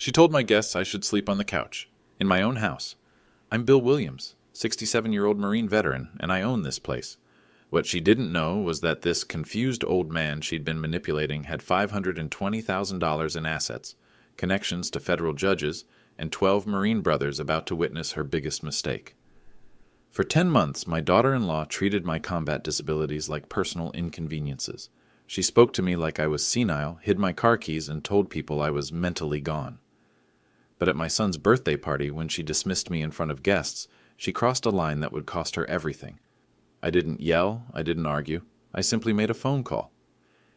She told my guests I should sleep on the couch, in my own house. I'm Bill Williams, 67-year-old Marine veteran, and I own this place. What she didn't know was that this confused old man she'd been manipulating had $520,000 in assets, connections to federal judges, and 12 Marine brothers about to witness her biggest mistake. For 10 months, my daughter-in-law treated my combat disabilities like personal inconveniences. She spoke to me like I was senile, hid my car keys, and told people I was mentally gone. But at my son's birthday party, when she dismissed me in front of guests, she crossed a line that would cost her everything. I didn't yell, I didn't argue, I simply made a phone call.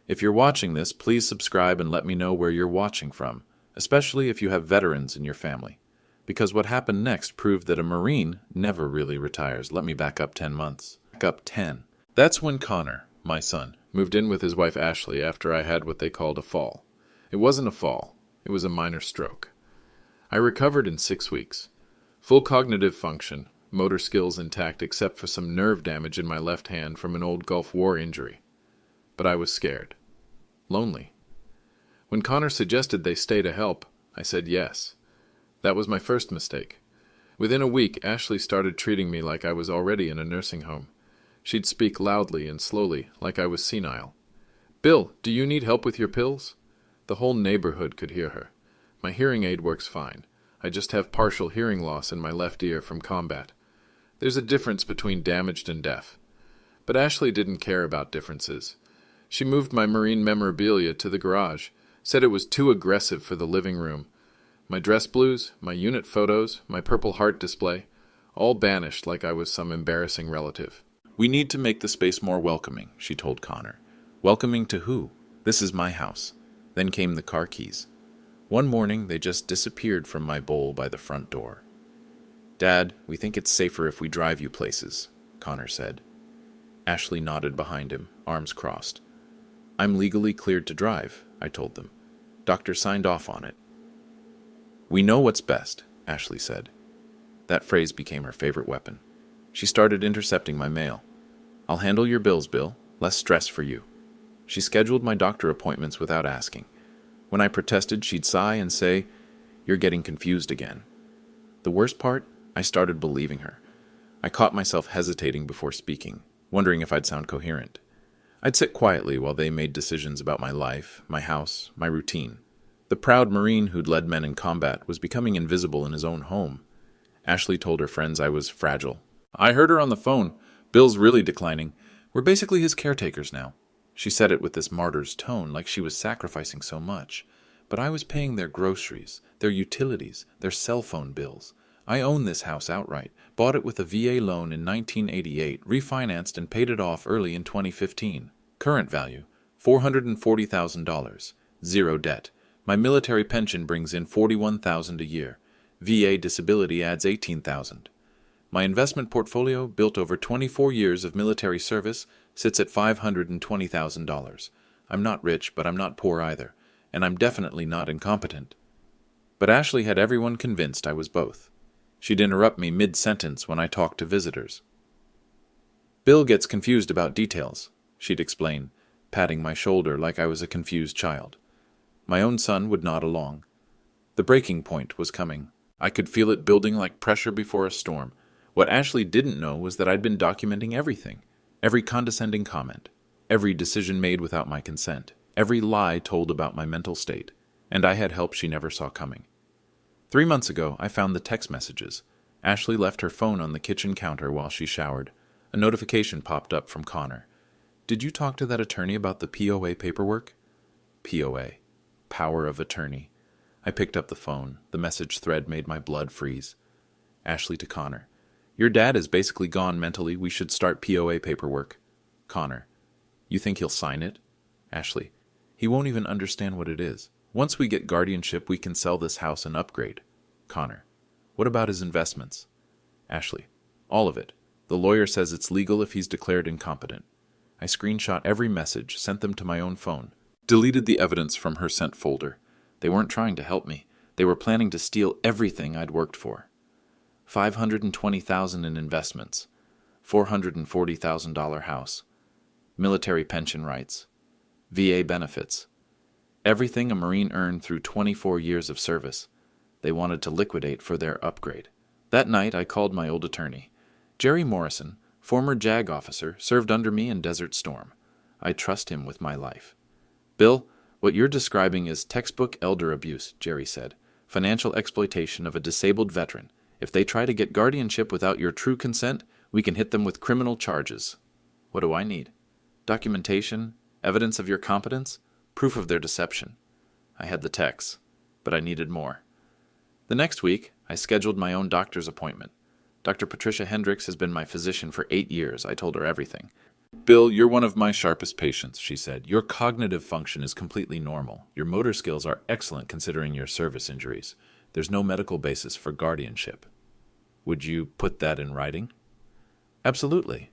If you're watching this, please subscribe and let me know where you're watching from, especially if you have veterans in your family. Because what happened next proved that a Marine never really retires. Let me back up 10 months. Back up 10. That's when Connor, my son, moved in with his wife Ashley after I had what they called a fall. It wasn't a fall, it was a minor stroke. I recovered in 6 weeks. Full cognitive function, motor skills intact except for some nerve damage in my left hand from an old Gulf War injury. But I was scared. Lonely. When Connor suggested they stay to help, I said yes. That was my first mistake. Within a week, Ashley started treating me like I was already in a nursing home. She'd speak loudly and slowly, like I was senile. "Bill, do you need help with your pills?" The whole neighborhood could hear her. My hearing aid works fine. I just have partial hearing loss in my left ear from combat. There's a difference between damaged and deaf. But Ashley didn't care about differences. She moved my Marine memorabilia to the garage, said it was too aggressive for the living room. My dress blues, my unit photos, my Purple Heart display, all banished like I was some embarrassing relative. "We need to make the space more welcoming," she told Connor. "Welcoming to who? This is my house." Then came the car keys. One morning, they just disappeared from my bowl by the front door. "Dad, we think it's safer if we drive you places," Connor said. Ashley nodded behind him, arms crossed. "I'm legally cleared to drive," I told them. "Doctor signed off on it." "We know what's best," Ashley said. That phrase became her favorite weapon. She started intercepting my mail. "I'll handle your bills, Bill. Less stress for you." She scheduled my doctor appointments without asking. When I protested, she'd sigh and say, "You're getting confused again." The worst part? I started believing her. I caught myself hesitating before speaking, wondering if I'd sound coherent. I'd sit quietly while they made decisions about my life, my house, my routine. The proud Marine who'd led men in combat was becoming invisible in his own home. Ashley told her friends I was fragile. "I heard her on the phone. Bill's really declining. We're basically his caretakers now." She said it with this martyr's tone, like she was sacrificing so much. But I was paying their groceries, their utilities, their cell phone bills. I own this house outright, bought it with a VA loan in 1988, refinanced and paid it off early in 2015. Current value, $440,000. Zero debt. My military pension brings in $41,000 a year. VA disability adds $18,000. My investment portfolio, built over 24 years of military service, sits at $520,000. I'm not rich, but I'm not poor either, and I'm definitely not incompetent. But Ashley had everyone convinced I was both. She'd interrupt me mid-sentence when I talked to visitors. "Bill gets confused about details," she'd explain, patting my shoulder like I was a confused child. My own son would nod along. The breaking point was coming. I could feel it building like pressure before a storm. What Ashley didn't know was that I'd been documenting everything. Every condescending comment, every decision made without my consent, every lie told about my mental state, and I had help she never saw coming. 3 months ago, I found the text messages. Ashley left her phone on the kitchen counter while she showered. A notification popped up from Connor. "Did you talk to that attorney about the POA paperwork?" POA. Power of attorney. I picked up the phone. The message thread made my blood freeze. Ashley to Connor. "Your dad is basically gone mentally. We should start POA paperwork." Connor. "You think he'll sign it?" Ashley. "He won't even understand what it is. Once we get guardianship, we can sell this house and upgrade." Connor. "What about his investments?" Ashley. "All of it. The lawyer says it's legal if he's declared incompetent." I screenshot every message, sent them to my own phone, deleted the evidence from her sent folder. They weren't trying to help me. They were planning to steal everything I'd worked for. $520,000 in investments, $440,000 house, military pension rights, VA benefits. Everything a Marine earned through 24 years of service. They wanted to liquidate for their upgrade. That night, I called my old attorney. Jerry Morrison, former JAG officer, served under me in Desert Storm. I trust him with my life. Bill, what you're describing is textbook elder abuse, Jerry said. Financial exploitation of a disabled veteran. If they try to get guardianship without your true consent, we can hit them with criminal charges. What do I need? Documentation? Evidence of your competence? Proof of their deception. I had the texts, but I needed more. The next week, I scheduled my own doctor's appointment. Dr. Patricia Hendricks has been my physician for 8 years. I told her everything. Bill, you're one of my sharpest patients, she said. Your cognitive function is completely normal. Your motor skills are excellent considering your service injuries. There's no medical basis for guardianship. Would you put that in writing? Absolutely.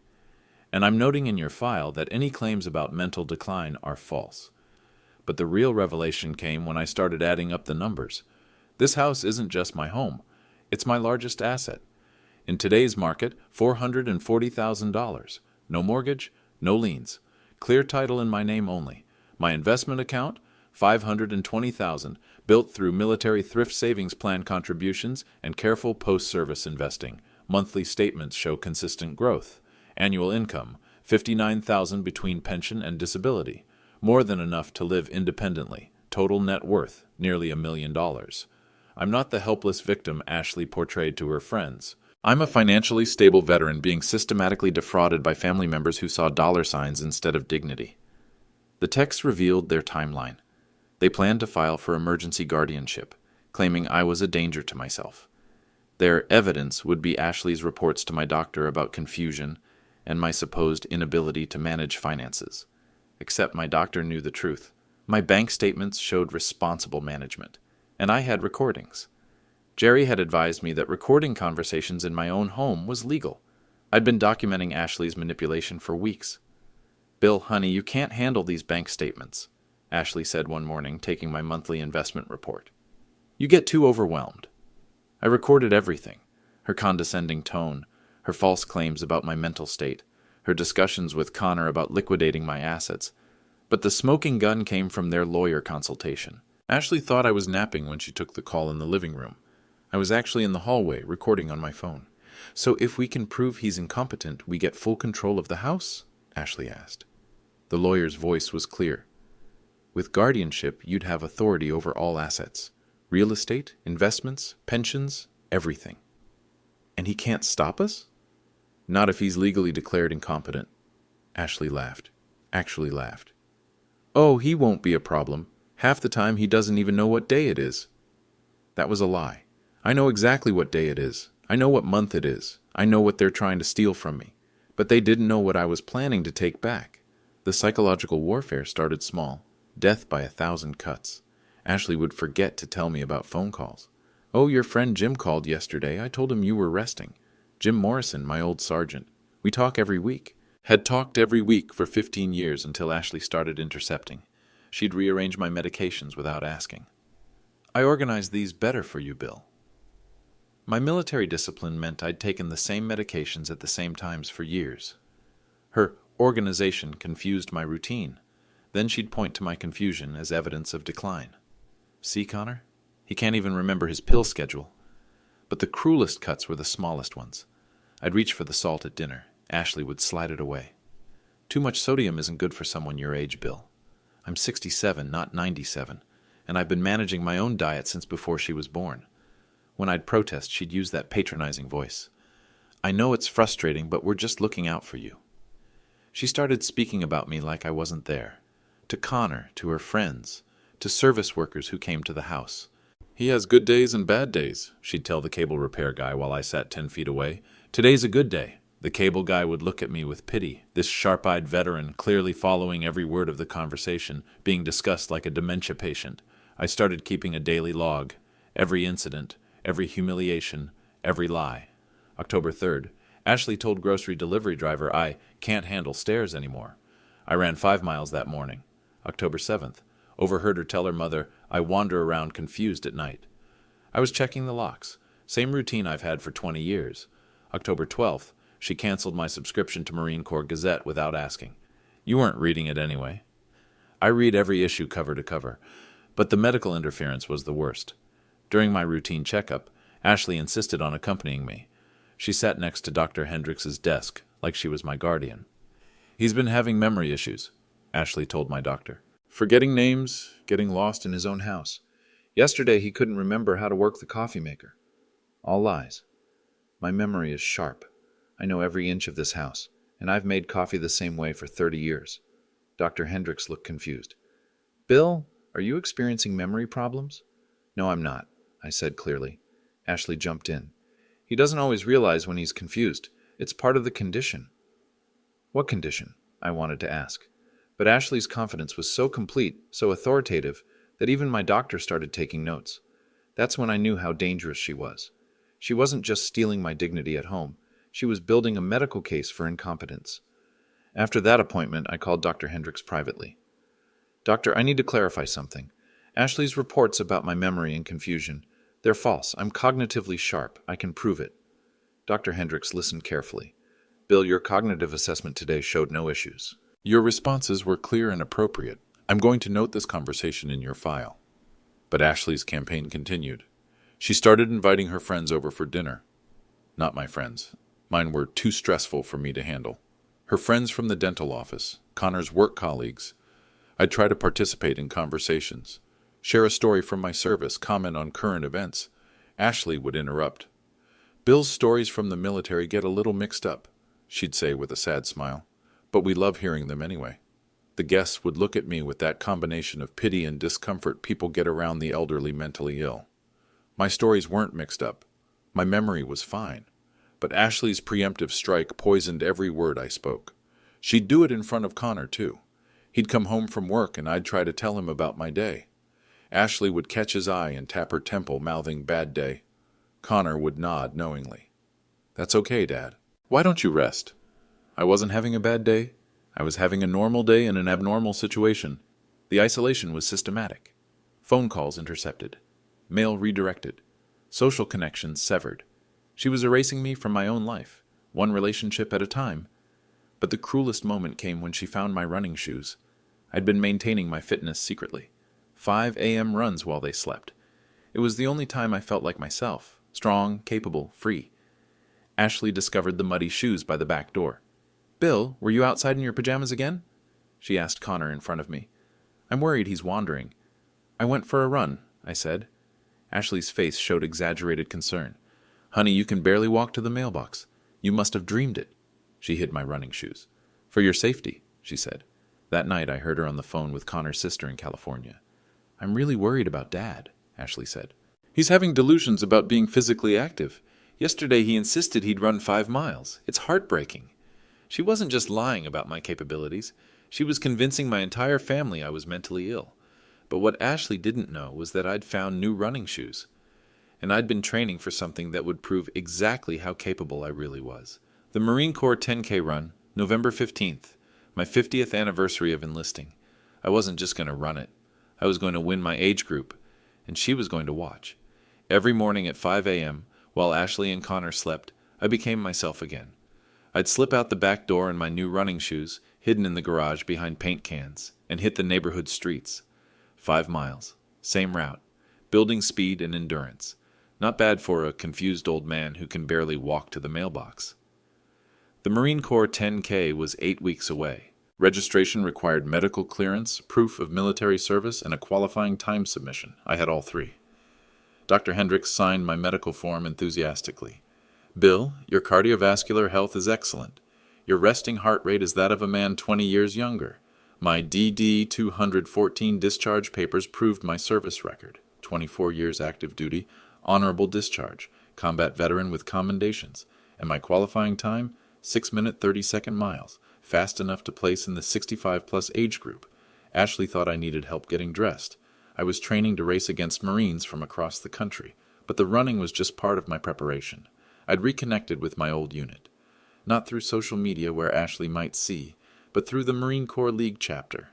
And I'm noting in your file that any claims about mental decline are false. But the real revelation came when I started adding up the numbers. This house isn't just my home. It's my largest asset. In today's market, $440,000. No mortgage, no liens. Clear title in my name only. My investment account, $520,000, built through military thrift savings plan contributions and careful post-service investing. Monthly statements show consistent growth. Annual income, $59,000 between pension and disability. More than enough to live independently. Total net worth, nearly $1 million. I'm not the helpless victim Ashley portrayed to her friends. I'm a financially stable veteran being systematically defrauded by family members who saw dollar signs instead of dignity. The text revealed their timeline. They planned to file for emergency guardianship, claiming I was a danger to myself. Their evidence would be Ashley's reports to my doctor about confusion and my supposed inability to manage finances. Except my doctor knew the truth. My bank statements showed responsible management, and I had recordings. Jerry had advised me that recording conversations in my own home was legal. I'd been documenting Ashley's manipulation for weeks. Bill, honey, you can't handle these bank statements, Ashley said one morning, taking my monthly investment report. You get too overwhelmed. I recorded everything. Her condescending tone, her false claims about my mental state, her discussions with Connor about liquidating my assets. But the smoking gun came from their lawyer consultation. Ashley thought I was napping when she took the call in the living room. I was actually in the hallway, recording on my phone. So if we can prove he's incompetent, we get full control of the house? Ashley asked. The lawyer's voice was clear. With guardianship, you'd have authority over all assets. Real estate, investments, pensions, everything. And he can't stop us? Not if he's legally declared incompetent. Ashley laughed. Actually laughed. Oh, he won't be a problem. Half the time he doesn't even know what day it is. That was a lie. I know exactly what day it is. I know what month it is. I know what they're trying to steal from me. But they didn't know what I was planning to take back. The psychological warfare started small. Death by 1,000 cuts. Ashley would forget to tell me about phone calls. Oh, your friend Jim called yesterday. I told him you were resting. Jim Morrison, my old sergeant. We talk every week. Had talked every week for 15 years until Ashley started intercepting. She'd rearrange my medications without asking. I organized these better for you, Bill. My military discipline meant I'd taken the same medications at the same times for years. Her organization confused my routine. Then she'd point to my confusion as evidence of decline. See, Connor? He can't even remember his pill schedule. But the cruelest cuts were the smallest ones. I'd reach for the salt at dinner. Ashley would slide it away. Too much sodium isn't good for someone your age, Bill. I'm 67, not 97, and I've been managing my own diet since before she was born. When I'd protest, she'd use that patronizing voice. I know it's frustrating, but we're just looking out for you. She started speaking about me like I wasn't there. To Connor, to her friends, to service workers who came to the house. He has good days and bad days, she'd tell the cable repair guy while I sat 10 feet away. Today's a good day. The cable guy would look at me with pity, this sharp-eyed veteran clearly following every word of the conversation, being discussed like a dementia patient. I started keeping a daily log. Every incident, every humiliation, every lie. October 3rd, Ashley told grocery delivery driver I can't handle stairs anymore. I ran 5 miles that morning. October 7th, overheard her tell her mother I wander around confused at night. I was checking the locks. Same routine I've had for 20 years. October 12th, she canceled my subscription to Marine Corps Gazette without asking. You weren't reading it anyway. I read every issue cover to cover, but the medical interference was the worst. During my routine checkup, Ashley insisted on accompanying me. She sat next to Dr. Hendricks's desk, like she was my guardian. He's been having memory issues, Ashley told my doctor. Forgetting names, getting lost in his own house. Yesterday he couldn't remember how to work the coffee maker. All lies. My memory is sharp. I know every inch of this house, and I've made coffee the same way for 30 years. Dr. Hendricks looked confused. Bill, are you experiencing memory problems? No, I'm not, I said clearly. Ashley jumped in. He doesn't always realize when he's confused. It's part of the condition. What condition? I wanted to ask. But Ashley's confidence was so complete, so authoritative, that even my doctor started taking notes. That's when I knew how dangerous she was. She wasn't just stealing my dignity at home. She was building a medical case for incompetence. After that appointment, I called Dr. Hendricks privately. Doctor, I need to clarify something. Ashley's reports about my memory and confusion, they're false. I'm cognitively sharp. I can prove it. Dr. Hendricks listened carefully. Bill, your cognitive assessment today showed no issues. Your responses were clear and appropriate. I'm going to note this conversation in your file. But Ashley's campaign continued. She started inviting her friends over for dinner. Not my friends. Mine were too stressful for me to handle. Her friends from the dental office, Connor's work colleagues. I'd try to participate in conversations, share a story from my service, comment on current events. Ashley would interrupt. Bill's stories from the military get a little mixed up, she'd say with a sad smile, but we love hearing them anyway. The guests would look at me with that combination of pity and discomfort people get around the elderly mentally ill. My stories weren't mixed up. My memory was fine. But Ashley's preemptive strike poisoned every word I spoke. She'd do it in front of Connor, too. He'd come home from work and I'd try to tell him about my day. Ashley would catch his eye and tap her temple, mouthing, "Bad day." Connor would nod knowingly. "That's okay, Dad. Why don't you rest?" I wasn't having a bad day. I was having a normal day in an abnormal situation. The isolation was systematic. Phone calls intercepted. Mail redirected. Social connections severed. She was erasing me from my own life, one relationship at a time. But the cruelest moment came when she found my running shoes. I'd been maintaining my fitness secretly. 5 a.m. runs while they slept. It was the only time I felt like myself, strong, capable, free. Ashley discovered the muddy shoes by the back door. "Bill, were you outside in your pajamas again?" she asked Connor in front of me. "I'm worried he's wandering." "I went for a run," I said. Ashley's face showed exaggerated concern. "Honey, you can barely walk to the mailbox. You must have dreamed it." She hid my running shoes. "For your safety," she said. That night I heard her on the phone with Connor's sister in California. "I'm really worried about Dad," Ashley said. "He's having delusions about being physically active. Yesterday he insisted he'd run 5 miles. It's heartbreaking." She wasn't just lying about my capabilities. She was convincing my entire family I was mentally ill. But what Ashley didn't know was that I'd found new running shoes. And I'd been training for something that would prove exactly how capable I really was. The Marine Corps 10K run, November 15th, my 50th anniversary of enlisting. I wasn't just going to run it. I was going to win my age group, and she was going to watch. Every morning at 5 a.m., while Ashley and Connor slept, I became myself again. I'd slip out the back door in my new running shoes, hidden in the garage behind paint cans, and hit the neighborhood streets. 5 miles, same route, building speed and endurance. Not bad for a confused old man who can barely walk to the mailbox. The Marine Corps 10K was 8 weeks away. Registration required medical clearance, proof of military service, and a qualifying time submission. I had all 3. Dr. Hendricks signed my medical form enthusiastically. "Bill, your cardiovascular health is excellent. Your resting heart rate is that of a man 20 years younger. My DD 214 discharge papers proved my service record. 24 years active duty, honorable discharge, combat veteran with commendations, and my qualifying time, 6-minute 30-second miles, fast enough to place in the 65-plus age group. Ashley thought I needed help getting dressed. I was training to race against Marines from across the country, but the running was just part of my preparation. I'd reconnected with my old unit. Not through social media where Ashley might see, but through the Marine Corps League chapter.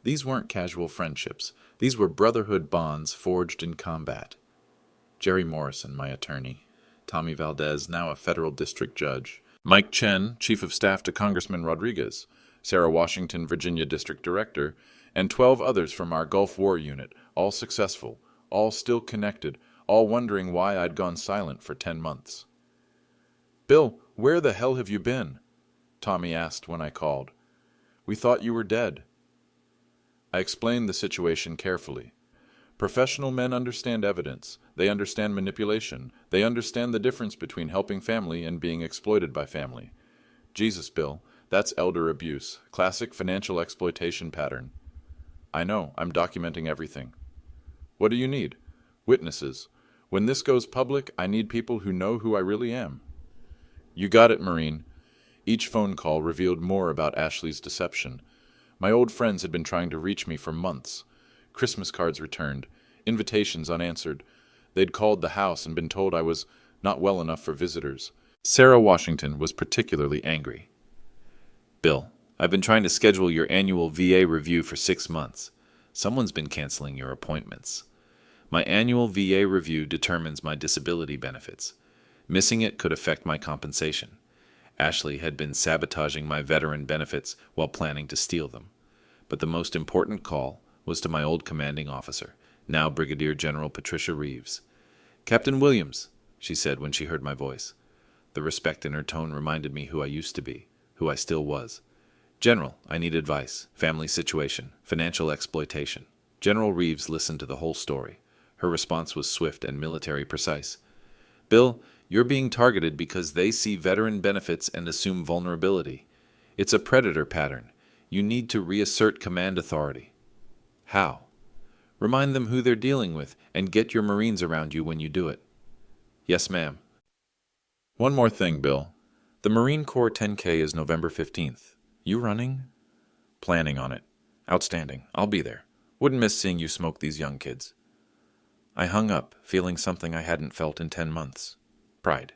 These weren't casual friendships. These were brotherhood bonds forged in combat. Jerry Morrison, my attorney. Tommy Valdez, now a federal district judge. Mike Chen, chief of staff to Congressman Rodriguez. Sarah Washington, Virginia district director. and 12 others from our Gulf War unit, all successful, all still connected, all wondering why I'd gone silent for 10 months. "Bill, where the hell have you been?" Tommy asked when I called. "We thought you were dead." I explained the situation carefully. Professional men understand evidence. They understand manipulation. They understand the difference between helping family and being exploited by family. Jesus, Bill, that's elder abuse, classic financial exploitation pattern. I know, I'm documenting everything. What do you need? Witnesses. When this goes public, I need people who know who I really am. You got it, Marine. Each phone call revealed more about Ashley's deception. My old friends had been trying to reach me for months. Christmas cards returned, invitations unanswered. They'd called the house and been told I was not well enough for visitors. Sarah Washington was particularly angry. "Bill, I've been trying to schedule your annual VA review for 6 months. Someone's been canceling your appointments. My annual VA review determines my disability benefits. Missing it could affect my compensation. Ashley had been sabotaging my veteran benefits while planning to steal them. But the most important call was to my old commanding officer, now Brigadier General Patricia Reeves. "Captain Williams," she said when she heard my voice. The respect in her tone reminded me who I used to be, who I still was. "General, I need advice. Family situation. Financial exploitation." General Reeves listened to the whole story. Her response was swift and military precise. "Bill, you're being targeted because they see veteran benefits and assume vulnerability. It's a predator pattern. You need to reassert command authority." "How?" "Remind them who they're dealing with and get your Marines around you when you do it." "Yes, ma'am." One more thing, Bill. The Marine Corps 10K is November 15th. You running? Planning on it. Outstanding. I'll be there. Wouldn't miss seeing you smoke these young kids. I hung up, feeling something I hadn't felt in 10 months. Pride.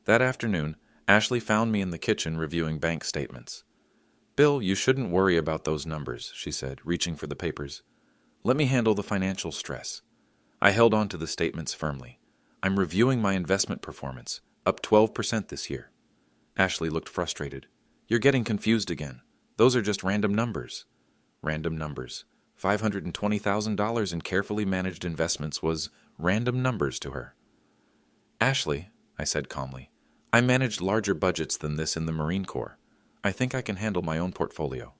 That afternoon, Ashley found me in the kitchen reviewing bank statements. "Bill, you shouldn't worry about those numbers," she said, reaching for the papers. "Let me handle the financial stress." I held on to the statements firmly. "I'm reviewing my investment performance, up 12% this year." Ashley looked frustrated. "You're getting confused again. Those are just random numbers." Random numbers. $520,000 in carefully managed investments was random numbers to her. "Ashley," I said calmly, "I managed larger budgets than this in the Marine Corps. I think I can handle my own portfolio."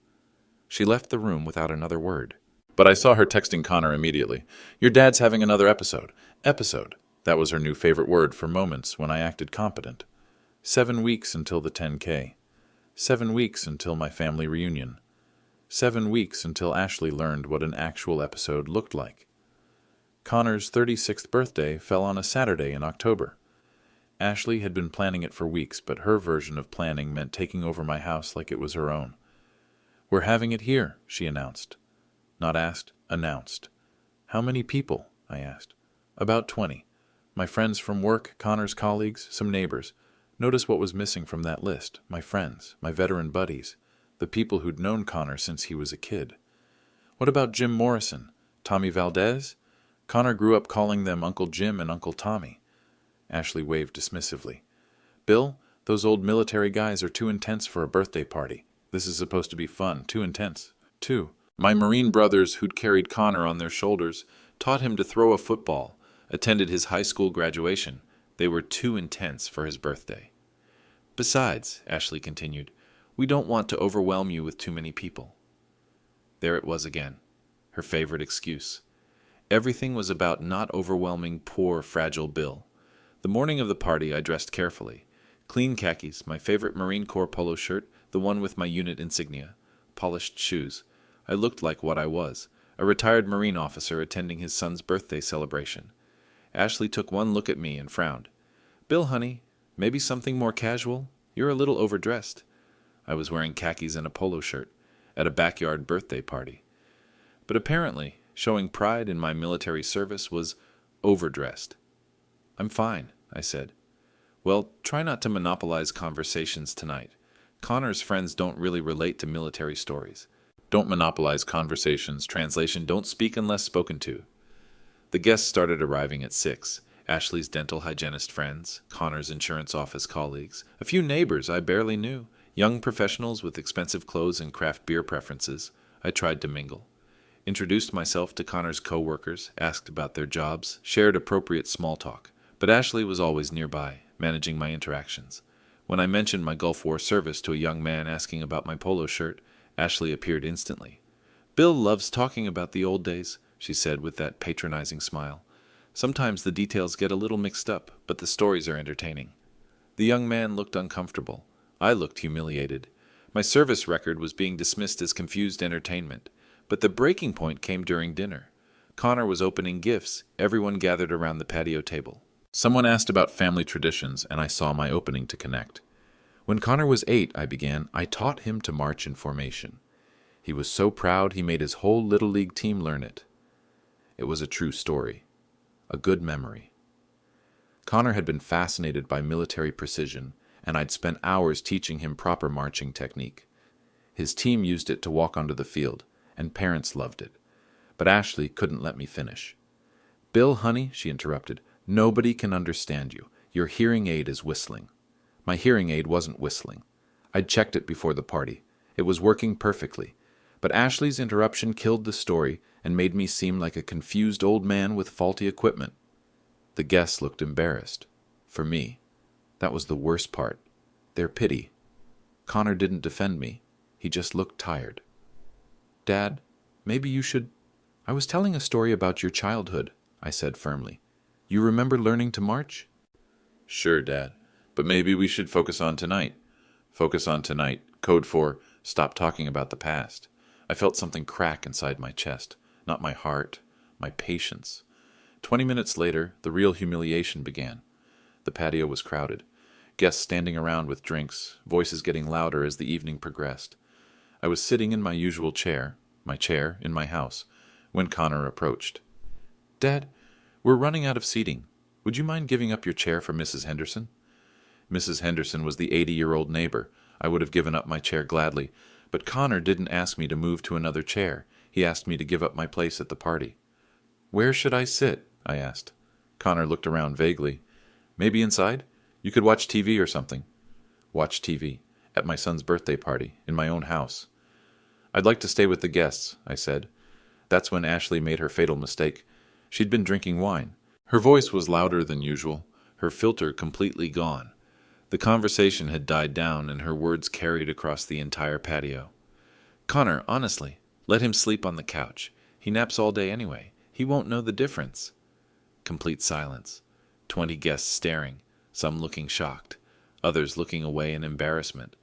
She left the room without another word. But I saw her texting Connor immediately. "Your dad's having another episode." Episode. That was her new favorite word for moments when I acted competent. 7 weeks until the 10K. 7 weeks until my family reunion. 7 weeks until Ashley learned what an actual episode looked like. Connor's 36th birthday fell on a Saturday in October. Ashley had been planning it for weeks, but her version of planning meant taking over my house like it was her own. "We're having it here," she announced. Not asked, announced. "How many people?" I asked. "About 20. My friends from work, Connor's colleagues, some neighbors. Notice what was missing from that list. My friends, my veteran buddies, the people who'd known Connor since he was a kid. What about Jim Morrison? Tommy Valdez? Connor grew up calling them Uncle Jim and Uncle Tommy." Ashley waved dismissively. "Bill, those old military guys are too intense for a birthday party. This is supposed to be fun, too intense. 2. My Marine brothers who'd carried Connor on their shoulders, taught him to throw a football, attended his high school graduation. They were too intense for his birthday. Besides," Ashley continued, "we don't want to overwhelm you with too many people." There it was again, her favorite excuse. Everything was about not overwhelming poor, fragile Bill. The morning of the party I dressed carefully. Clean khakis, my favorite Marine Corps polo shirt, the one with my unit insignia, polished shoes. I looked like what I was, a retired Marine officer attending his son's birthday celebration. Ashley took one look at me and frowned. "Bill, honey, maybe something more casual? You're a little overdressed." I was wearing khakis and a polo shirt, at a backyard birthday party. But apparently, showing pride in my military service was overdressed. "I'm fine," I said. "Well, try not to monopolize conversations tonight. Connor's friends don't really relate to military stories. Don't monopolize conversations. Translation, don't speak unless spoken to." The guests started arriving at 6. Ashley's dental hygienist friends, Connor's insurance office colleagues, a few neighbors I barely knew, young professionals with expensive clothes and craft beer preferences. I tried to mingle. Introduced myself to Connor's co-workers, asked about their jobs, shared appropriate small talk, but Ashley was always nearby, managing my interactions. When I mentioned my Gulf War service to a young man asking about my polo shirt, Ashley appeared instantly. "Bill loves talking about the old days," she said with that patronizing smile. "Sometimes the details get a little mixed up, but the stories are entertaining." The young man looked uncomfortable. I looked humiliated. My service record was being dismissed as confused entertainment. But the breaking point came during dinner. Connor was opening gifts. Everyone gathered around the patio table. Someone asked about family traditions, and I saw my opening to connect. "When Connor was 8," I began, "I taught him to march in formation. He was so proud he made his whole Little League team learn it." It was a true story. A good memory. Connor had been fascinated by military precision, and I'd spent hours teaching him proper marching technique. His team used it to walk onto the field, and parents loved it. But Ashley couldn't let me finish. "Bill, honey," she interrupted, "nobody can understand you. Your hearing aid is whistling." My hearing aid wasn't whistling. I'd checked it before the party. It was working perfectly. But Ashley's interruption killed the story and made me seem like a confused old man with faulty equipment. The guests looked embarrassed. For me. That was the worst part. Their pity. Connor didn't defend me. He just looked tired. "Dad, maybe you should—" "I was telling a story about your childhood," I said firmly. "You remember learning to march?" "Sure, Dad. But maybe we should focus on tonight." Focus on tonight. Code for stop talking about the past. I felt something crack inside my chest. Not my heart. My patience. 20 minutes later, the real humiliation began. The patio was crowded. Guests standing around with drinks, voices getting louder as the evening progressed. I was sitting in my usual chair, in my house, when Connor approached. "Dad, we're running out of seating. Would you mind giving up your chair for Mrs. Henderson?" Mrs. Henderson was the 80-year-old neighbor. I would have given up my chair gladly, but Connor didn't ask me to move to another chair. He asked me to give up my place at the party. "Where should I sit?" I asked. Connor looked around vaguely. "Maybe inside? You could watch TV or something." Watch TV. At my son's birthday party, in my own house. "I'd like to stay with the guests," I said. That's when Ashley made her fatal mistake. She'd been drinking wine. Her voice was louder than usual, her filter completely gone. The conversation had died down, and her words carried across the entire patio. "Connor, honestly, let him sleep on the couch. He naps all day anyway. He won't know the difference." Complete silence. 20 guests staring, some looking shocked, others looking away in embarrassment.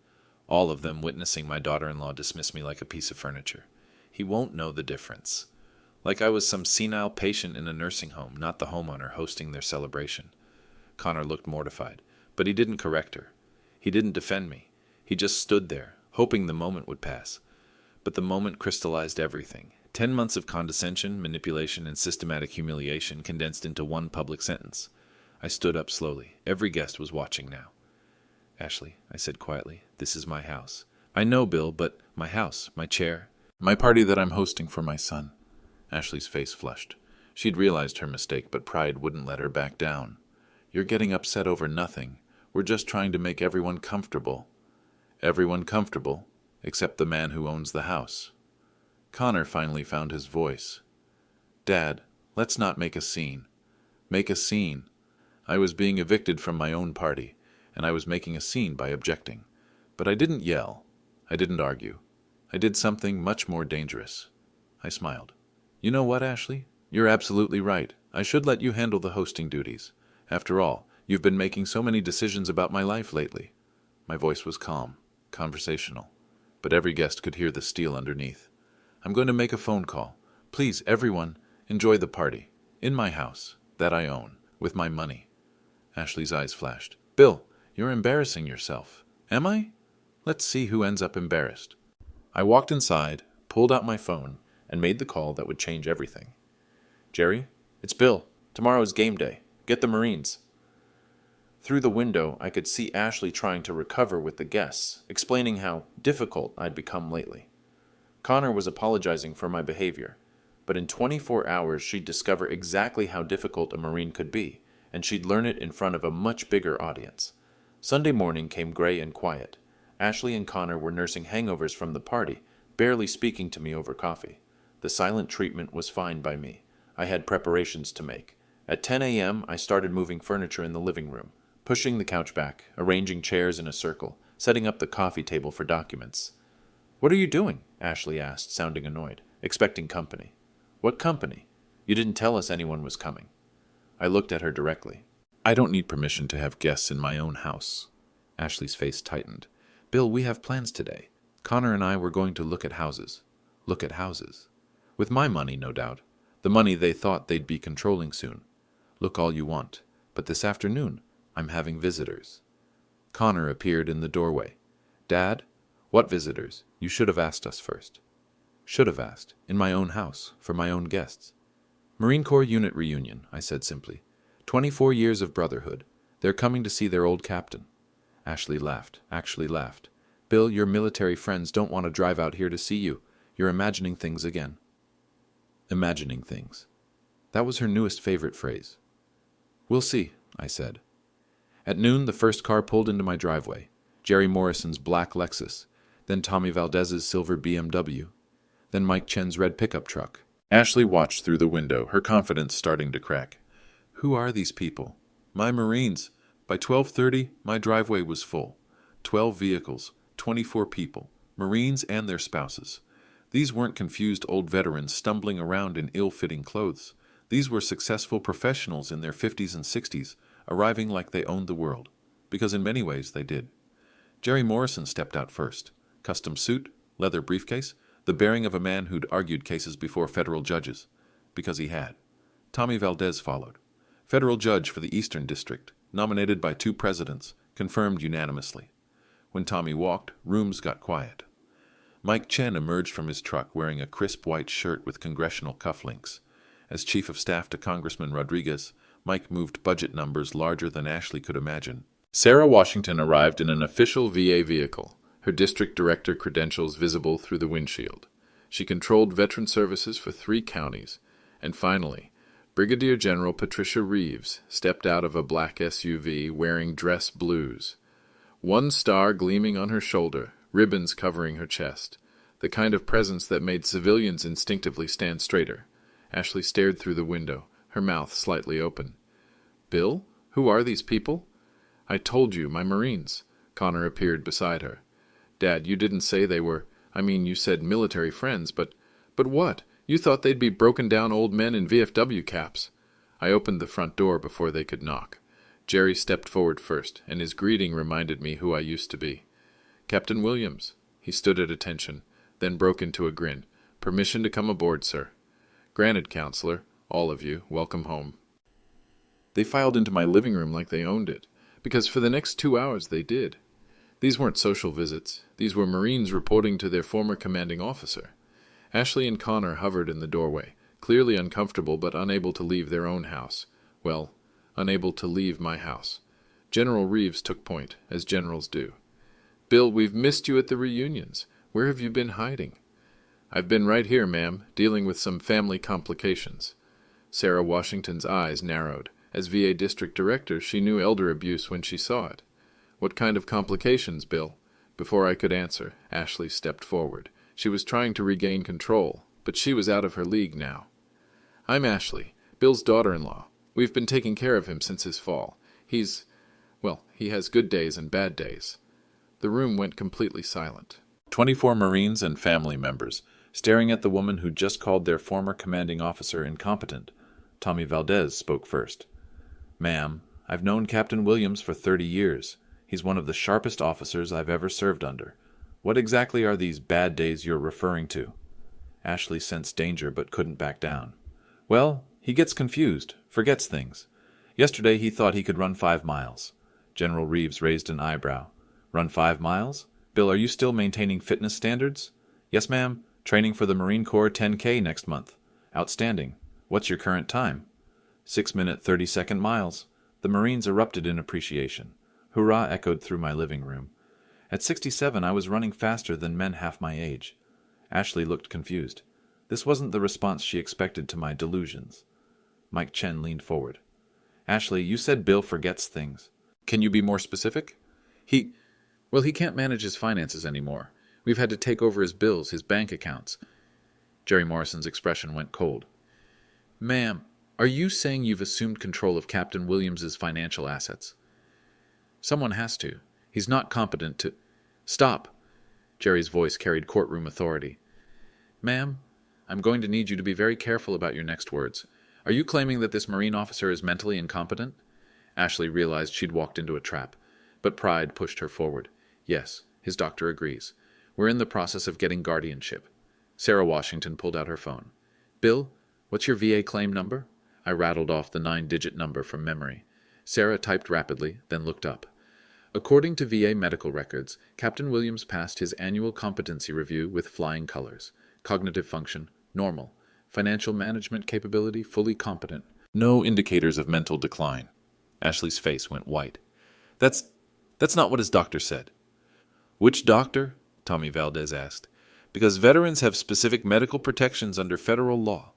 All of them witnessing my daughter-in-law dismiss me like a piece of furniture. He won't know the difference. Like I was some senile patient in a nursing home, not the homeowner hosting their celebration. Connor looked mortified, but he didn't correct her. He didn't defend me. He just stood there, hoping the moment would pass. But the moment crystallized everything. 10 months of condescension, manipulation, and systematic humiliation condensed into one public sentence. I stood up slowly. Every guest was watching now. "Ashley," I said quietly, "this is my house. I know, Bill, but my house, my chair, my party that I'm hosting for my son." Ashley's face flushed. She'd realized her mistake, but pride wouldn't let her back down. "You're getting upset over nothing. We're just trying to make everyone comfortable." "Everyone comfortable, except the man who owns the house." Connor finally found his voice. "Dad, let's not make a scene." Make a scene. I was being evicted from my own party, and I was making a scene by objecting. But I didn't yell. I didn't argue. I did something much more dangerous. I smiled. "You know what, Ashley? You're absolutely right. I should let you handle the hosting duties. After all, you've been making so many decisions about my life lately." My voice was calm, conversational, but every guest could hear the steel underneath. "I'm going to make a phone call. Please, everyone, enjoy the party. In my house, that I own, with my money." Ashley's eyes flashed. "Bill, you're embarrassing yourself." "Am I? Let's see who ends up embarrassed." I walked inside, pulled out my phone, and made the call that would change everything. "Jerry, it's Bill. Tomorrow is game day. Get the Marines." Through the window, I could see Ashley trying to recover with the guests, explaining how difficult I'd become lately. Connor was apologizing for my behavior, but in 24 hours she'd discover exactly how difficult a Marine could be, and she'd learn it in front of a much bigger audience. Sunday morning came gray and quiet. Ashley and Connor were nursing hangovers from the party, barely speaking to me over coffee. The silent treatment was fine by me. I had preparations to make. At 10 a.m., I started moving furniture in the living room, pushing the couch back, arranging chairs in a circle, setting up the coffee table for documents. "What are you doing?" Ashley asked, sounding annoyed, expecting company. "What company? You didn't tell us anyone was coming." I looked at her directly. I don't need permission to have guests in my own house. Ashley's face tightened. Bill, we have plans today. Connor and I were going to look at houses. Look at houses. With my money, no doubt. The money they thought they'd be controlling soon. Look all you want. But this afternoon, I'm having visitors. Connor appeared in the doorway. Dad? What visitors? You should have asked us first. Should have asked. In my own house, for my own guests. Marine Corps unit reunion, I said simply. 24 years of brotherhood. They're coming to see their old captain. Ashley laughed, actually laughed. Bill, your military friends don't want to drive out here to see you. You're imagining things again. Imagining things. That was her newest favorite phrase. We'll see, I said. At noon, the first car pulled into my driveway. Jerry Morrison's black Lexus, then Tommy Valdez's silver BMW, then Mike Chen's red pickup truck. Ashley watched through the window, her confidence starting to crack. Who are these people? My Marines. By 12:30, my driveway was full. 12 vehicles, 24 people, Marines and their spouses. These weren't confused old veterans stumbling around in ill-fitting clothes. These were successful professionals in their 50s and 60s, arriving like they owned the world, because in many ways they did. Jerry Morrison stepped out first. Custom suit, leather briefcase, the bearing of a man who'd argued cases before federal judges, because he had. Tommy Valdez followed. Federal judge for the Eastern District, nominated by 2 presidents, confirmed unanimously. When Tommy walked, rooms got quiet. Mike Chen emerged from his truck wearing a crisp white shirt with congressional cufflinks. As chief of staff to Congressman Rodriguez, Mike moved budget numbers larger than Ashley could imagine. Sarah Washington arrived in an official VA vehicle, her district director credentials visible through the windshield. She controlled veteran services for 3 counties. And finally, Brigadier General Patricia Reeves stepped out of a black SUV wearing dress blues. 1 star gleaming on her shoulder, ribbons covering her chest, the kind of presence that made civilians instinctively stand straighter. Ashley stared through the window, her mouth slightly open. Bill? Who are these people? I told you, my Marines. Connor appeared beside her. Dad, you didn't say they were, you said military friends, but what? You thought they'd be broken-down old men in VFW caps. I opened the front door before they could knock. Jerry stepped forward first, and his greeting reminded me who I used to be. Captain Williams. He stood at attention, then broke into a grin. Permission to come aboard, sir. Granted, counselor. All of you, welcome home. They filed into my living room like they owned it, because for the next 2 hours they did. These weren't social visits. These were Marines reporting to their former commanding officer. Ashley and Connor hovered in the doorway, clearly uncomfortable but unable to leave their own house. Well, unable to leave my house. General Reeves took point, as generals do. Bill, we've missed you at the reunions. Where have you been hiding? I've been right here, ma'am, dealing with some family complications. Sarah Washington's eyes narrowed. As VA District Director, she knew elder abuse when she saw it. What kind of complications, Bill? Before I could answer, Ashley stepped forward. She was trying to regain control, but she was out of her league now. I'm Ashley, Bill's daughter-in-law. We've been taking care of him since his fall. He has good days and bad days. The room went completely silent. 24 Marines and family members, staring at the woman who just called their former commanding officer incompetent. Tommy Valdez spoke first. Ma'am, I've known Captain Williams for 30 years. He's one of the sharpest officers I've ever served under. What exactly are these bad days you're referring to? Ashley sensed danger but couldn't back down. Well, he gets confused, forgets things. Yesterday he thought he could run 5 miles. General Reeves raised an eyebrow. Run 5 miles? Bill, are you still maintaining fitness standards? Yes, ma'am. Training for the Marine Corps 10K next month. Outstanding. What's your current time? 6-minute 30-second miles. The Marines erupted in appreciation. Hurrah echoed through my living room. At 67, I was running faster than men half my age. Ashley looked confused. This wasn't the response she expected to my delusions. Mike Chen leaned forward. Ashley, you said Bill forgets things. Can you be more specific? He can't manage his finances anymore. We've had to take over his bills, his bank accounts. Jerry Morrison's expression went cold. Ma'am, are you saying you've assumed control of Captain Williams's financial assets? Someone has to. He's not competent to... Stop! Jerry's voice carried courtroom authority. Ma'am, I'm going to need you to be very careful about your next words. Are you claiming that this Marine officer is mentally incompetent? Ashley realized she'd walked into a trap, but pride pushed her forward. Yes, his doctor agrees. We're in the process of getting guardianship. Sarah Washington pulled out her phone. Bill, what's your VA claim number? I rattled off the 9-digit number from memory. Sarah typed rapidly, then looked up. According to VA medical records, Captain Williams passed his annual competency review with flying colors. Cognitive function, normal. Financial management capability, fully competent. No indicators of mental decline. Ashley's face went white. That's not what his doctor said. Which doctor? Tommy Valdez asked. Because veterans have specific medical protections under federal law.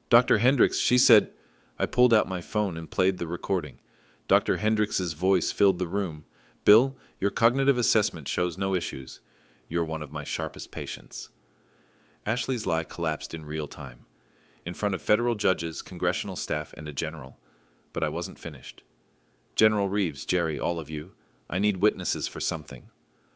Dr. Hendricks, she said... I pulled out my phone and played the recording. Dr. Hendricks's voice filled the room. Bill, your cognitive assessment shows no issues. You're one of my sharpest patients. Ashley's lie collapsed in real time, in front of federal judges, congressional staff, and a general. But I wasn't finished. General Reeves, Jerry, all of you, I need witnesses for something.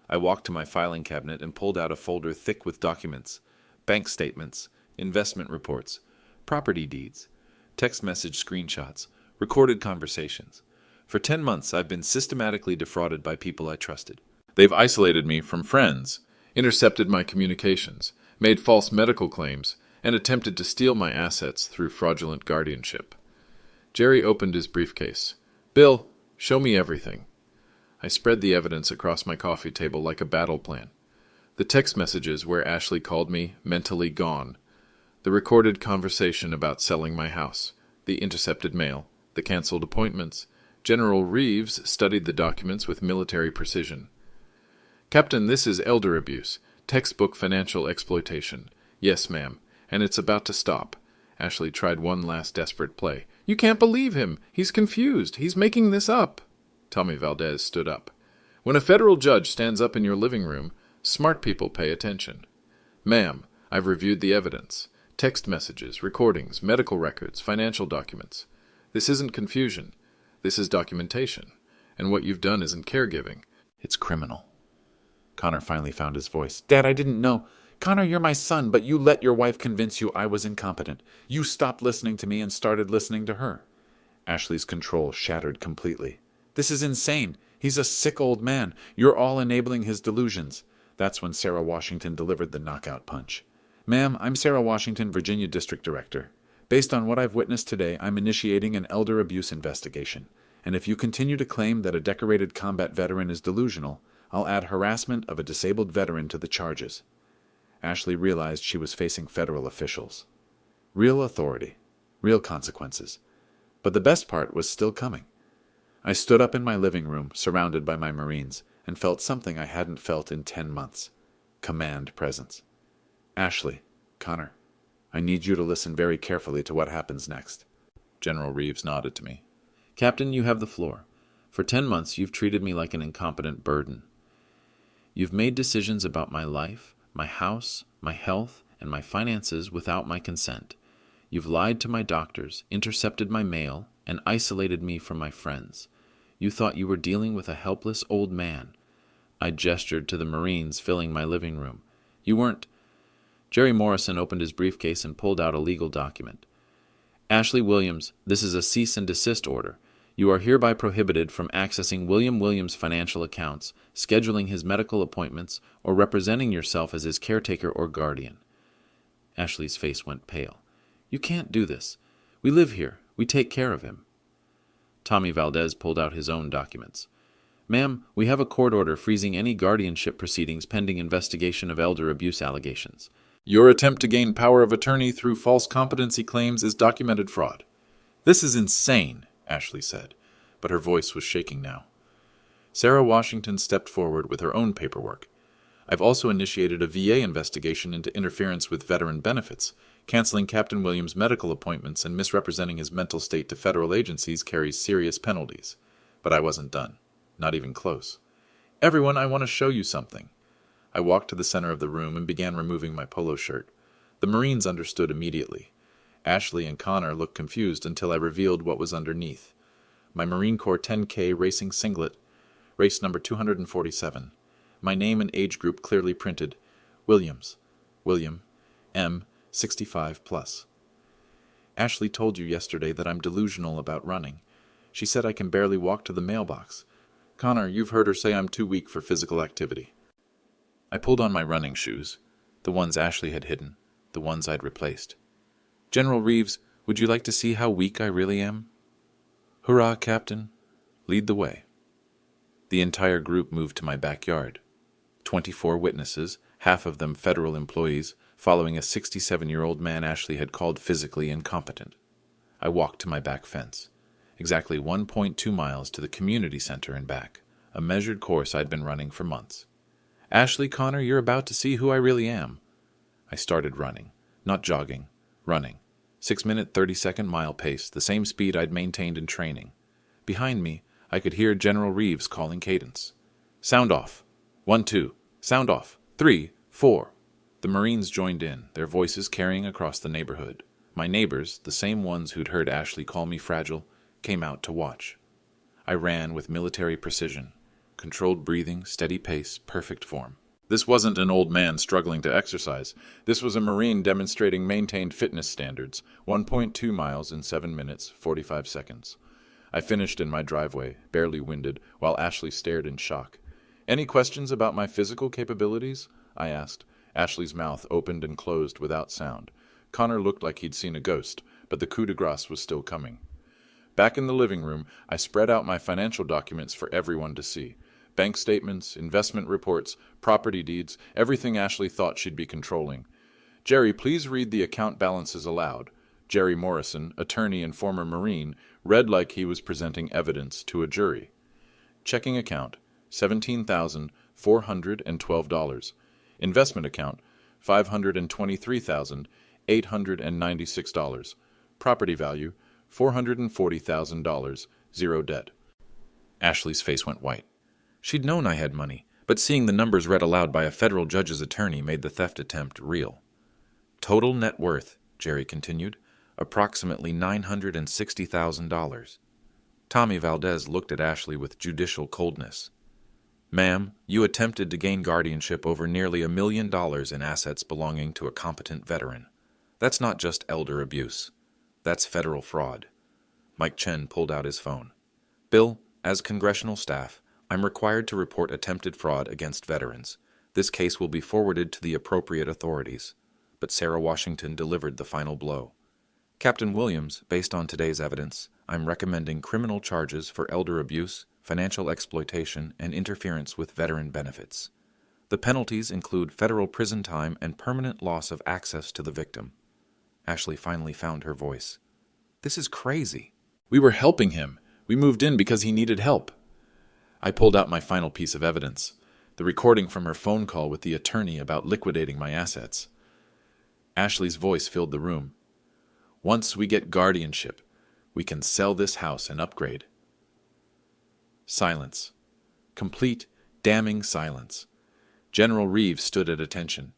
I walked to my filing cabinet and pulled out a folder thick with documents, bank statements, investment reports, property deeds, text message screenshots, recorded conversations. For 10 months, I've been systematically defrauded by people I trusted. They've isolated me from friends, intercepted my communications, made false medical claims, and attempted to steal my assets through fraudulent guardianship. Jerry opened his briefcase. Bill, show me everything. I spread the evidence across my coffee table like a battle plan. The text messages where Ashley called me mentally gone. The recorded conversation about selling my house. The intercepted mail. The canceled appointments. General Reeves studied the documents with military precision. Captain, this is elder abuse. Textbook financial exploitation. Yes, ma'am. And it's about to stop. Ashley tried one last desperate play. You can't believe him. He's confused. He's making this up. Tommy Valdez stood up. When a federal judge stands up in your living room, smart people pay attention. Ma'am, I've reviewed the evidence. Text messages, recordings, medical records, financial documents. This isn't confusion. This is documentation. And what you've done isn't caregiving. It's criminal. Connor finally found his voice. Dad, I didn't know. Connor, you're my son, but you let your wife convince you I was incompetent. You stopped listening to me and started listening to her. Ashley's control shattered completely. This is insane. He's a sick old man. You're all enabling his delusions. That's when Sarah Washington delivered the knockout punch. Ma'am, I'm Sarah Washington, Virginia District Director. Based on what I've witnessed today, I'm initiating an elder abuse investigation. And if you continue to claim that a decorated combat veteran is delusional, I'll add harassment of a disabled veteran to the charges. Ashley realized she was facing federal officials. Real authority. Real consequences. But the best part was still coming. I stood up in my living room, surrounded by my Marines, and felt something I hadn't felt in 10 months. Command presence. Ashley, Connor, I need you to listen very carefully to what happens next. General Reeves nodded to me. Captain, you have the floor. For 10 months, you've treated me like an incompetent burden. You've made decisions about my life, my house, my health, and my finances without my consent. You've lied to my doctors, intercepted my mail, and isolated me from my friends. You thought you were dealing with a helpless old man. I gestured to the Marines filling my living room. You weren't... Jerry Morrison opened his briefcase and pulled out a legal document. Ashley Williams, this is a cease and desist order. You are hereby prohibited from accessing William Williams' financial accounts, scheduling his medical appointments, or representing yourself as his caretaker or guardian. Ashley's face went pale. You can't do this. We live here. We take care of him. Tommy Valdez pulled out his own documents. Ma'am, we have a court order freezing any guardianship proceedings pending investigation of elder abuse allegations. Your attempt to gain power of attorney through false competency claims is documented fraud. This is insane, Ashley said, but her voice was shaking now. Sarah Washington stepped forward with her own paperwork. I've also initiated a VA investigation into interference with veteran benefits. Canceling Captain Williams' medical appointments and misrepresenting his mental state to federal agencies carries serious penalties. But I wasn't done. Not even close. Everyone, I want to show you something. I walked to the center of the room and began removing my polo shirt. The Marines understood immediately. Ashley and Connor looked confused until I revealed what was underneath. My Marine Corps 10K racing singlet, race number 247. My name and age group clearly printed, Williams, William, M, 65 plus. Ashley told you yesterday that I'm delusional about running. She said I can barely walk to the mailbox. Connor, you've heard her say I'm too weak for physical activity. I pulled on my running shoes, the ones Ashley had hidden, the ones I'd replaced. General Reeves, would you like to see how weak I really am? Hurrah, Captain. Lead the way. The entire group moved to my backyard. 24 witnesses, half of them federal employees, following a 67-year-old man Ashley had called physically incompetent. I walked to my back fence, exactly 1.2 miles to the community center and back, a measured course I'd been running for months. Ashley, Connor, you're about to see who I really am. I started running, not jogging, running. 6-minute, 30-second mile pace, the same speed I'd maintained in training. Behind me, I could hear General Reeves calling cadence. Sound off. 1, 2. Sound off. 3, 4. The Marines joined in, their voices carrying across the neighborhood. My neighbors, the same ones who'd heard Ashley call me fragile, came out to watch. I ran with military precision. Controlled breathing, steady pace, perfect form. This wasn't an old man struggling to exercise. This was a Marine demonstrating maintained fitness standards, 1.2 miles in 7 minutes, 45 seconds. I finished in my driveway, barely winded, while Ashley stared in shock. Any questions about my physical capabilities? I asked. Ashley's mouth opened and closed without sound. Connor looked like he'd seen a ghost, but the coup de grace was still coming. Back in the living room, I spread out my financial documents for everyone to see. Bank statements, investment reports, property deeds, everything Ashley thought she'd be controlling. Jerry, please read the account balances aloud. Jerry Morrison, attorney and former Marine, read like he was presenting evidence to a jury. Checking account, $17,412. Investment account, $523,896. Property value, $440,000. Zero debt. Ashley's face went white. She'd known I had money, but seeing the numbers read aloud by a federal judge's attorney made the theft attempt real. Total net worth, Jerry continued, approximately $960,000. Tommy Valdez looked at Ashley with judicial coldness. Ma'am, you attempted to gain guardianship over nearly $1 million in assets belonging to a competent veteran. That's not just elder abuse. That's federal fraud. Mike Chen pulled out his phone. Bill, as congressional staff, I'm required to report attempted fraud against veterans. This case will be forwarded to the appropriate authorities. But Sarah Washington delivered the final blow. Captain Williams, based on today's evidence, I'm recommending criminal charges for elder abuse, financial exploitation, and interference with veteran benefits. The penalties include federal prison time and permanent loss of access to the victim. Ashley finally found her voice. This is crazy. We were helping him. We moved in because he needed help. I pulled out my final piece of evidence, the recording from her phone call with the attorney about liquidating my assets. Ashley's voice filled the room. Once we get guardianship, we can sell this house and upgrade. Silence. Complete, damning silence. General Reeves stood at attention.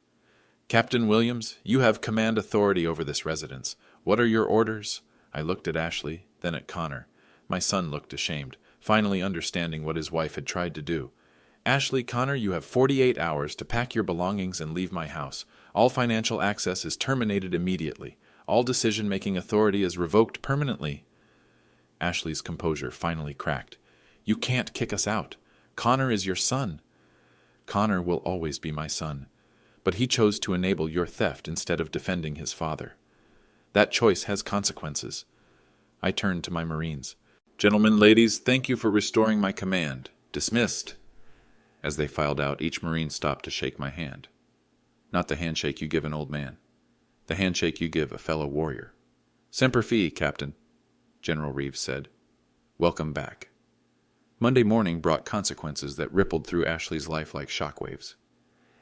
Captain Williams, you have command authority over this residence. What are your orders? I looked at Ashley, then at Connor. My son looked ashamed, finally understanding what his wife had tried to do. Ashley, Connor, you have 48 hours to pack your belongings and leave my house. All financial access is terminated immediately. All decision-making authority is revoked permanently. Ashley's composure finally cracked. You can't kick us out. Connor is your son. Connor will always be my son. But he chose to enable your theft instead of defending his father. That choice has consequences. I turned to my Marines. Gentlemen, ladies, thank you for restoring my command. Dismissed. As they filed out, each Marine stopped to shake my hand. Not the handshake you give an old man. The handshake you give a fellow warrior. Semper Fi, Captain, General Reeves said. Welcome back. Monday morning brought consequences that rippled through Ashley's life like shockwaves.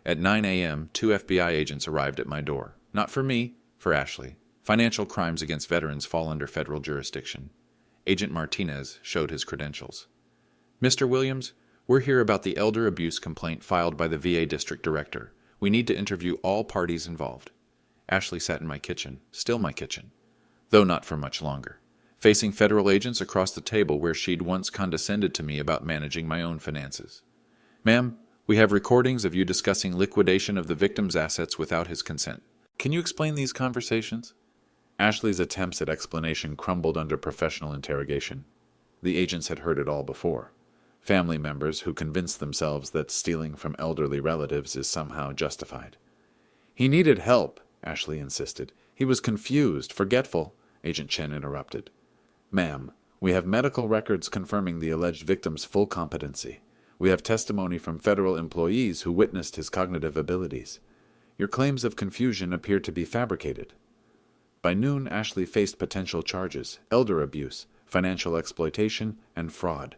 At 9 a.m., 2 FBI agents arrived at my door. Not for me, for Ashley. Financial crimes against veterans fall under federal jurisdiction. Agent Martinez showed his credentials. Mr. Williams, we're here about the elder abuse complaint filed by the VA District Director. We need to interview all parties involved. Ashley sat in my kitchen, still my kitchen, though not for much longer, facing federal agents across the table where she'd once condescended to me about managing my own finances. "Ma'am, we have recordings of you discussing liquidation of the victim's assets without his consent. Can you explain these conversations?" Ashley's attempts at explanation crumbled under professional interrogation. The agents had heard it all before. Family members who convinced themselves that stealing from elderly relatives is somehow justified. "He needed help," Ashley insisted. "He was confused, forgetful," Agent Chen interrupted. "Ma'am, we have medical records confirming the alleged victim's full competency. We have testimony from federal employees who witnessed his cognitive abilities. Your claims of confusion appear to be fabricated." By noon, Ashley faced potential charges: elder abuse, financial exploitation, and fraud.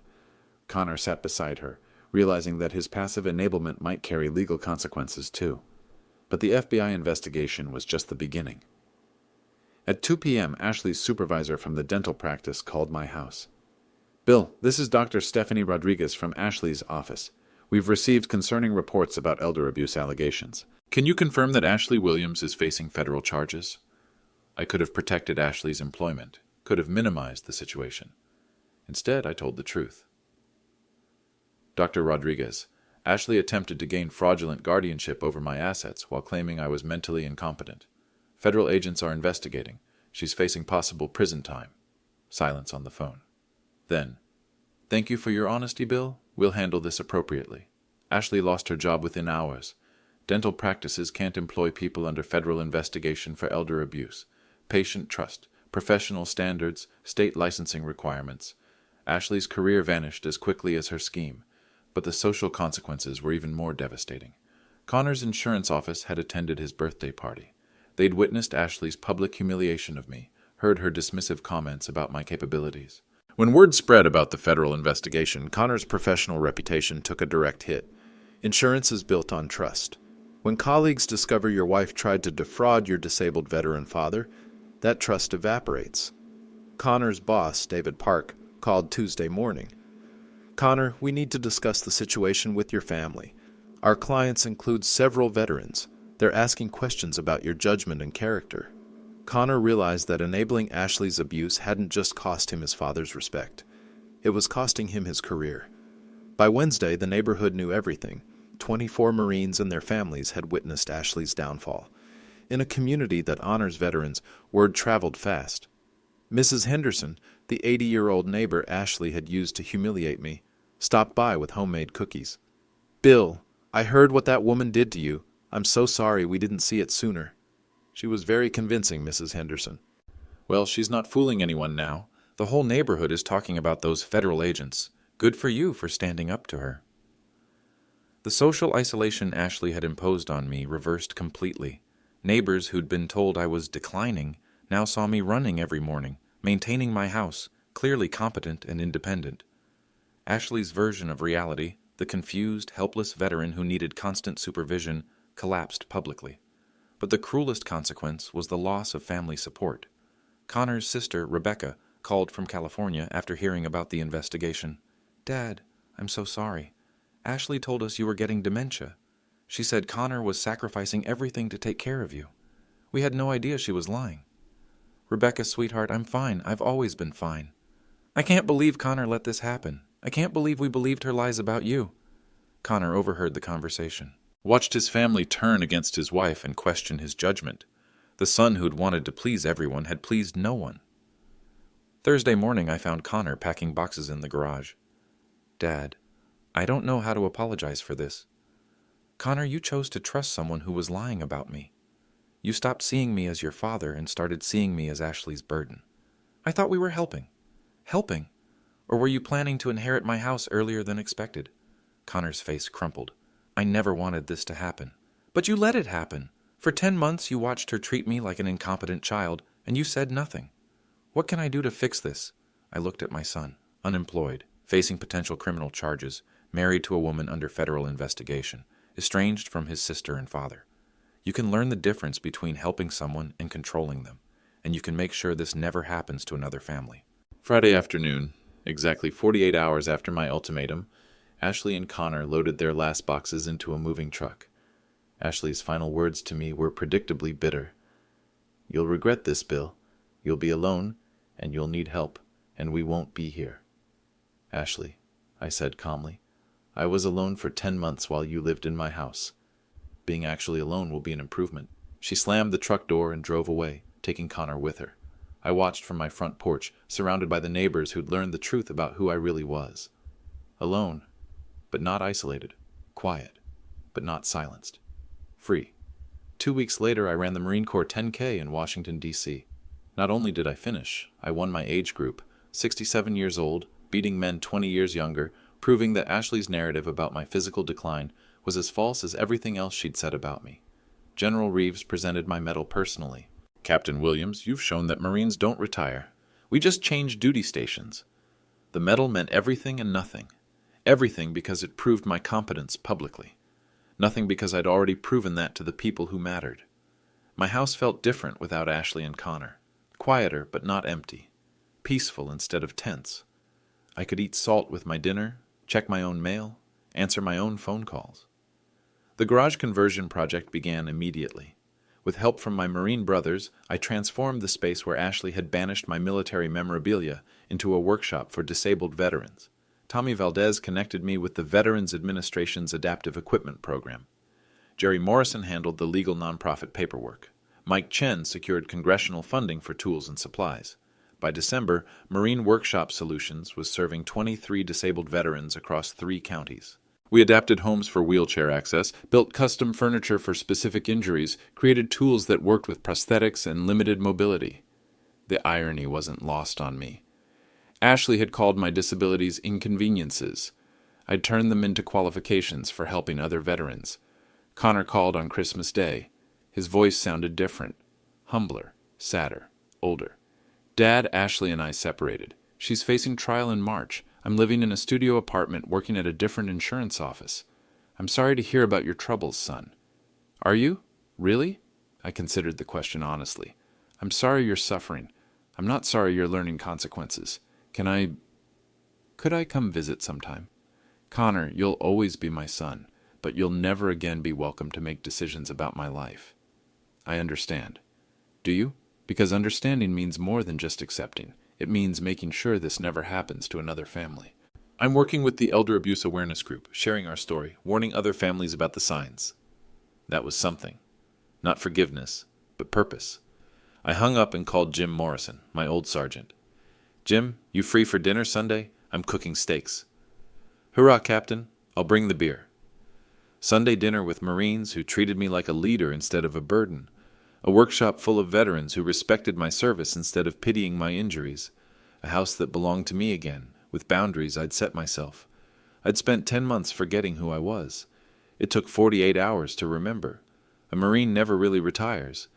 Connor sat beside her, realizing that his passive enablement might carry legal consequences too. But the FBI investigation was just the beginning. At 2 p.m., Ashley's supervisor from the dental practice called my house. "Bill, this is Dr. Stephanie Rodriguez from Ashley's office. We've received concerning reports about elder abuse allegations. Can you confirm that Ashley Williams is facing federal charges?" I could have protected Ashley's employment, could have minimized the situation. Instead, I told the truth. "Dr. Rodriguez, Ashley attempted to gain fraudulent guardianship over my assets while claiming I was mentally incompetent. Federal agents are investigating. She's facing possible prison time." Silence on the phone. Then, "Thank you for your honesty, Bill. We'll handle this appropriately. Ashley lost her job within hours. Dental practices can't employ people under federal investigation for elder abuse. Patient trust, professional standards, state licensing requirements. Ashley's career vanished as quickly as her scheme, but the social consequences were even more devastating. Connor's insurance office had attended his birthday party. They'd witnessed Ashley's public humiliation of me, heard her dismissive comments about my capabilities. When word spread about the federal investigation, Connor's professional reputation took a direct hit. Insurance is built on trust. When colleagues discover your wife tried to defraud your disabled veteran father, that trust evaporates. Connor's boss, David Park, called Tuesday morning. "Connor, we need to discuss the situation with your family. Our clients include several veterans. They're asking questions about your judgment and character." Connor realized that enabling Ashley's abuse hadn't just cost him his father's respect. It was costing him his career. By Wednesday, the neighborhood knew everything. 24 Marines and their families had witnessed Ashley's downfall. In a community that honors veterans, word traveled fast. Mrs. Henderson, the 80-year-old neighbor Ashley had used to humiliate me, stopped by with homemade cookies. "Bill, I heard what that woman did to you. I'm so sorry we didn't see it sooner." She was very convincing, Mrs. Henderson. "Well, she's not fooling anyone now. The whole neighborhood is talking about those federal agents. Good for you for standing up to her." The social isolation Ashley had imposed on me reversed completely. Neighbors who'd been told I was declining now saw me running every morning, maintaining my house, clearly competent and independent. Ashley's version of reality, the confused, helpless veteran who needed constant supervision, collapsed publicly. But the cruelest consequence was the loss of family support. Connor's sister, Rebecca, called from California after hearing about the investigation. "Dad, I'm so sorry. Ashley told us you were getting dementia. She said Connor was sacrificing everything to take care of you. We had no idea she was lying." "Rebecca, sweetheart, I'm fine. I've always been fine. I can't believe Connor let this happen. I can't believe we believed her lies about you." Connor overheard the conversation, watched his family turn against his wife and question his judgment. The son who'd wanted to please everyone had pleased no one. Thursday morning, I found Connor packing boxes in the garage. "Dad, I don't know how to apologize for this. Connor, you chose to trust someone who was lying about me. You stopped seeing me as your father and started seeing me as Ashley's burden. I thought we were helping. Helping? Or were you planning to inherit my house earlier than expected?" Connor's face crumpled. "I never wanted this to happen." "But you let it happen. For 10 months you watched her treat me like an incompetent child, and you said nothing. What can I do to fix this?" I looked at my son, unemployed, facing potential criminal charges, married to a woman under federal investigation, estranged from his sister and father. You can learn the difference between helping someone and controlling them, and you can make sure this never happens to another family. Friday afternoon, exactly 48 hours after my ultimatum, Ashley and Connor loaded their last boxes into a moving truck. Ashley's final words to me were predictably bitter. You'll regret this, Bill. You'll be alone, and you'll need help, and we won't be here. Ashley, I said calmly, I was alone for 10 months while you lived in my house. Being actually alone will be an improvement. She slammed the truck door and drove away, taking Connor with her. I watched from my front porch, surrounded by the neighbors who'd learned the truth about who I really was. Alone, but not isolated. Quiet, but not silenced. Free. 2 weeks later, I ran the Marine Corps 10K in Washington, D.C. Not only did I finish, I won my age group, 67 years old, beating men 20 years younger, proving that Ashley's narrative about my physical decline was as false as everything else she'd said about me. General Reeves presented my medal personally. Captain Williams, you've shown that Marines don't retire. We just change duty stations. The medal meant everything and nothing. Everything because it proved my competence publicly. Nothing because I'd already proven that to the people who mattered. My house felt different without Ashley and Connor. Quieter, but not empty. Peaceful instead of tense. I could eat salt with my dinner, check my own mail, answer my own phone calls. The garage conversion project began immediately. With help from my Marine brothers, I transformed the space where Ashley had banished my military memorabilia into a workshop for disabled veterans. Tommy Valdez connected me with the Veterans Administration's Adaptive Equipment Program. Jerry Morrison handled the legal nonprofit paperwork. Mike Chen secured congressional funding for tools and supplies. By December, Marine Workshop Solutions was serving 23 disabled veterans across 3 counties. We adapted homes for wheelchair access, built custom furniture for specific injuries, created tools that worked with prosthetics and limited mobility. The irony wasn't lost on me. Ashley had called my disabilities inconveniences. I'd turned them into qualifications for helping other veterans. Connor called on Christmas Day. His voice sounded different, humbler, sadder, older. Dad, Ashley, and I separated. She's facing trial in March. I'm living in a studio apartment working at a different insurance office. I'm sorry to hear about your troubles, son. Are you? Really? I considered the question honestly. I'm sorry you're suffering. I'm not sorry you're learning consequences. Could I come visit sometime? Connor, you'll always be my son, but you'll never again be welcome to make decisions about my life. I understand. Do you? Because understanding means more than just accepting. It means making sure this never happens to another family. I'm working with the Elder Abuse Awareness Group, sharing our story, warning other families about the signs. That was something. Not forgiveness, but purpose. I hung up and called Jim Morrison, my old sergeant. Jim, you free for dinner Sunday? I'm cooking steaks. Hurrah, Captain. I'll bring the beer. Sunday dinner with Marines who treated me like a leader instead of a burden. A workshop full of veterans who respected my service instead of pitying my injuries. A house that belonged to me again, with boundaries I'd set myself. I'd spent 10 months forgetting who I was. It took 48 hours to remember. A Marine never really retires.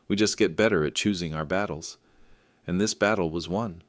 We just get better at choosing our battles. And this battle was won.